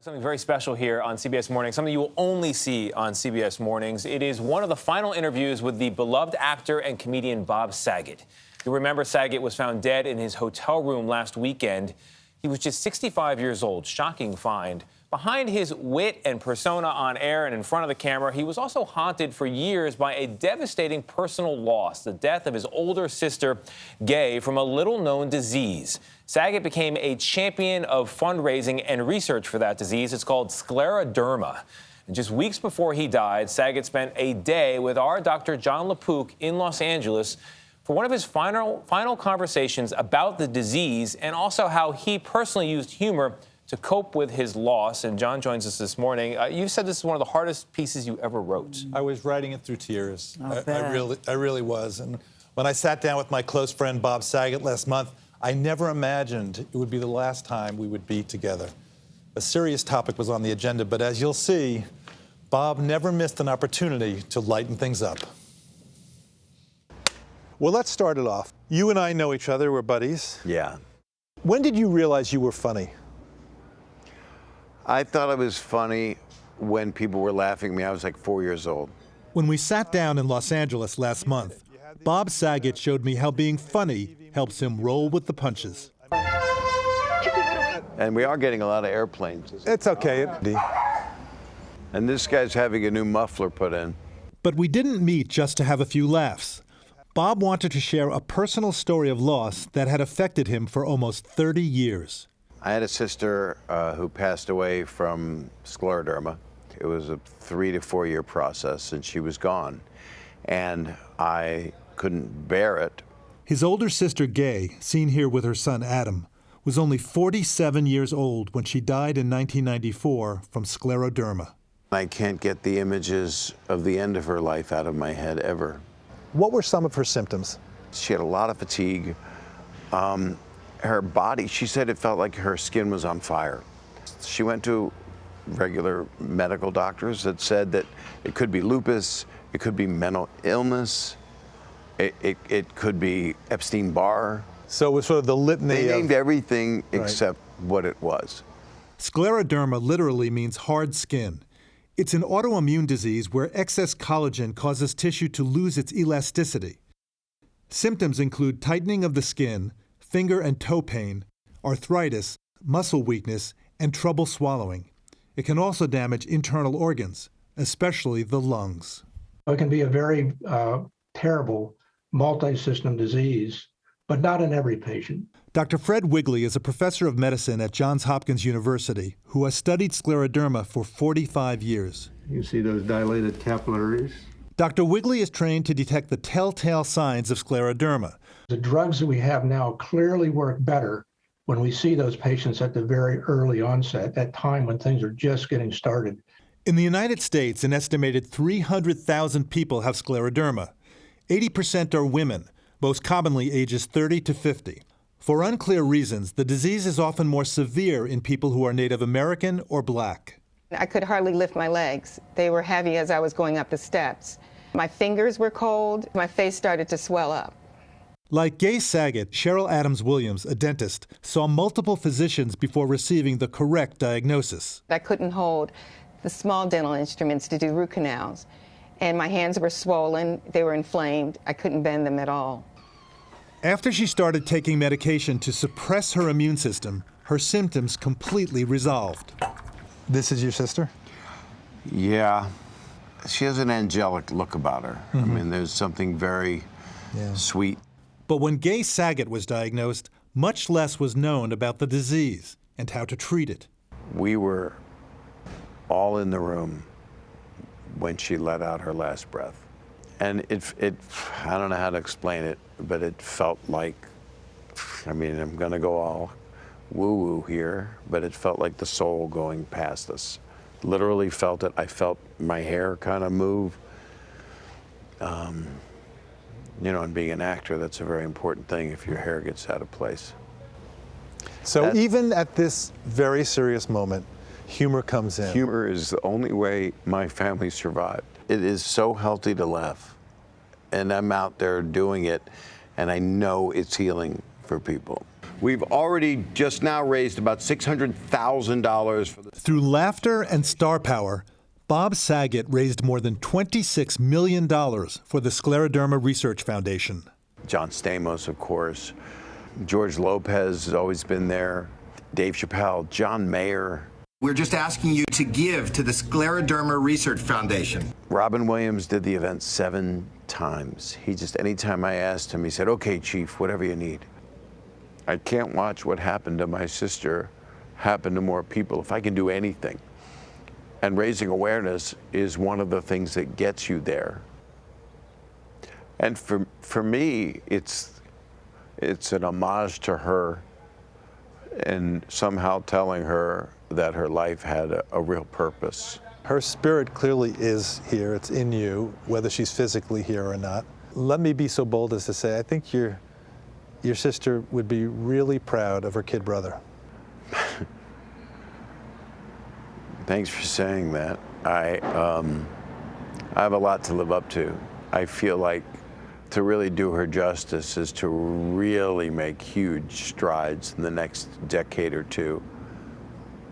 Something very special here on CBS Mornings, something you will only see on CBS Mornings. It is one of the final interviews with the beloved actor and comedian Bob Saget. You'll remember Saget was found dead in his hotel room last weekend. He was just 65 years old. Shocking find. Behind his wit and persona on air and in front of the camera, he was also haunted for years by a devastating personal loss, the death of his older sister, Gayle, from a little-known disease. Saget became a champion of fundraising and research for that disease. It's called scleroderma. And just weeks before he died, Saget spent a day with our Dr. Jon LaPook in Los Angeles for one of his final conversations about the disease and also how he personally used humor to cope with his loss. And Jon joins us this morning. You said this is one of the hardest pieces you ever wrote. I was writing it through tears. I really was. And when I sat down with my close friend Bob Saget last month, I never imagined it would be the last time we would be together. A serious topic was on the agenda, but as you'll see, Bob never missed an opportunity to lighten things up. Well, let's start it off. You and I know each other, we're buddies. Yeah. When did you realize you were funny? I thought I was funny when people were laughing at me. I was like 4 years old. When we sat down in Los Angeles last month, Bob Saget showed me how being funny helps him roll with the punches. And we are getting a lot of airplanes. It's okay. And this guy's having a new muffler put in. But we didn't meet just to have a few laughs. Bob wanted to share a personal story of loss that had affected him for almost 30 years. I had a sister who passed away from scleroderma. It was a 3 to 4 year process, and she was gone. And I couldn't bear it. His older sister, Gayle, seen here with her son, Adam, was only 47 years old when she died in 1994 from scleroderma. I can't get the images of the end of her life out of my head ever. What were some of her symptoms? She had a lot of fatigue. Her body, she said it felt like her skin was on fire. She went to regular medical doctors that said that it could be lupus, it could be mental illness, it could be Epstein-Barr. So it was sort of the litany They named everything except what it was. Scleroderma literally means hard skin. It's an autoimmune disease where excess collagen causes tissue to lose its elasticity. Symptoms include tightening of the skin, finger and toe pain, arthritis, muscle weakness, and trouble swallowing. It can also damage internal organs, especially the lungs. It can be a very terrible multi-system disease, but not in every patient. Dr. Fred Wigley is a professor of medicine at Johns Hopkins University who has studied scleroderma for 45 years. You see those dilated capillaries? Dr. Wigley is trained to detect the telltale signs of scleroderma. The drugs that we have now clearly work better when we see those patients at the very early onset, at time when things are just getting started. In the United States, an estimated 300,000 people have scleroderma. 80% are women, most commonly ages 30 to 50. For unclear reasons, the disease is often more severe in people who are Native American or Black. I could hardly lift my legs. They were heavy as I was going up the steps. My fingers were cold. My face started to swell up. Like Gayle Saget, Cheryl Adams-Williams, a dentist, saw multiple physicians before receiving the correct diagnosis. I couldn't hold the small dental instruments to do root canals. And my hands were swollen. They were inflamed. I couldn't bend them at all. After she started taking medication to suppress her immune system, her symptoms completely resolved. This is your sister? Yeah. She has an angelic look about her. I mean, there's something very sweet. But when Gayle Saget was diagnosed, much less was known about the disease and how to treat it. We were all in the room when she let out her last breath. And I don't know how to explain it, but it felt like, I mean, I'm gonna go all woo-woo here, but it felt like the soul going past us. Literally felt it. I felt my hair kind of move. You know, and being an actor, that's a very important thing if your hair gets out of place. So even at this very serious moment, humor comes in. Humor is the only way my family survived. It is so healthy to laugh. And I'm out there doing it, and I know it's healing for people. We've already just now raised about $600,000 for the... Through laughter and star power, Bob Saget raised more than $26 million for the Scleroderma Research Foundation. John Stamos, of course. George Lopez has always been there. Dave Chappelle, John Mayer. We're just asking you to give to the Scleroderma Research Foundation. Robin Williams did the event 7 times. Anytime I asked him, he said, okay, Chief, whatever you need. I can't watch what happened to my sister happen to more people if I can do anything. And raising awareness is one of the things that gets you there. And for me, it's an homage to her and somehow telling her that her life had a real purpose. Her spirit clearly is here. It's in you, whether she's physically here or not. Let me be so bold as to say, I think your sister would be really proud of her kid brother. Thanks for saying that. I have a lot to live up to. I feel like to really do her justice is to really make huge strides in the next decade or two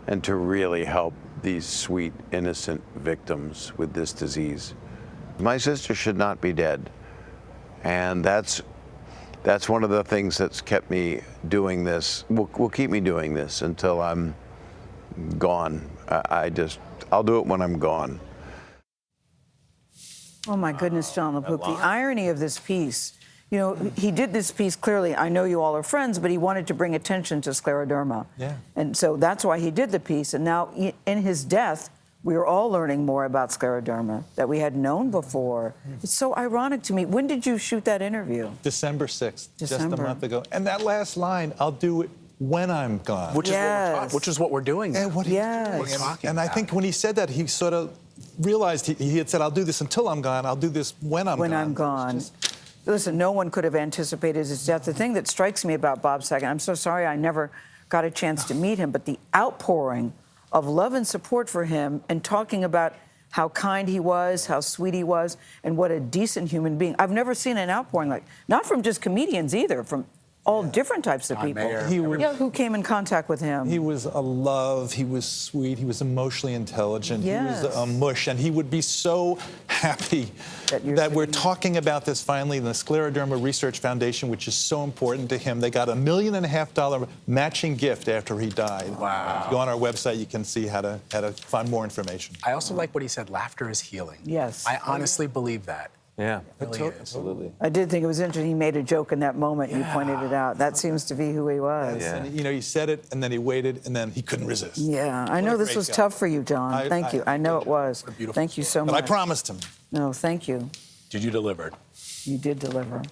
and to really help these sweet, innocent victims with this disease. My sister should not be dead. And that's one of the things that's kept me doing this, will keep me doing this until I'm gone. I'll do it when I'm gone. Oh my goodness, Jon LaPook, the irony of this piece. You know, he did this piece clearly, I know you all are friends, but he wanted to bring attention to scleroderma. Yeah. And so that's why he did the piece. And now in his death, we are all learning more about scleroderma that we had known before. It's so ironic to me. When did you shoot that interview? December 6th, just a December. month ago. And that last line, I'll do it when I'm gone. Which is what we're doing. And what Yes. We're talking and I about. think when he said that, he sort of realized he had said, I'll do this until I'm gone. I'll do this when I'm gone. When I'm gone. Listen, no one could have anticipated his death. The thing that strikes me about Bob Saget, I'm so sorry I never got a chance to meet him, but the outpouring of love and support for him and talking about how kind he was, how sweet he was, and what a decent human being. I've never seen an outpouring like, not from just comedians either, from all different types of people who came in contact with him. He was a love, he was sweet, he was emotionally intelligent, Yes. he was a mush, and he would be so happy that we're talking about this finally in the Scleroderma Research Foundation, which is so important to him. They got $1.5 million matching gift after he died. Wow. If you go on our website, you can see how to find more information. I also like what he said, laughter is healing. Yes. I honestly believe that. Yeah. It really is. Absolutely. I did think it was interesting. He made a joke in that moment. You pointed it out. That seems to be who he was. Yeah. And, you know, he said it, and then he waited, and then he couldn't resist. Yeah, I What know a this great was guy. tough for you, Jon. Thank you. I know it was. beautiful Thank you so But much. I promised him. No, thank you. Did you deliver? You did deliver.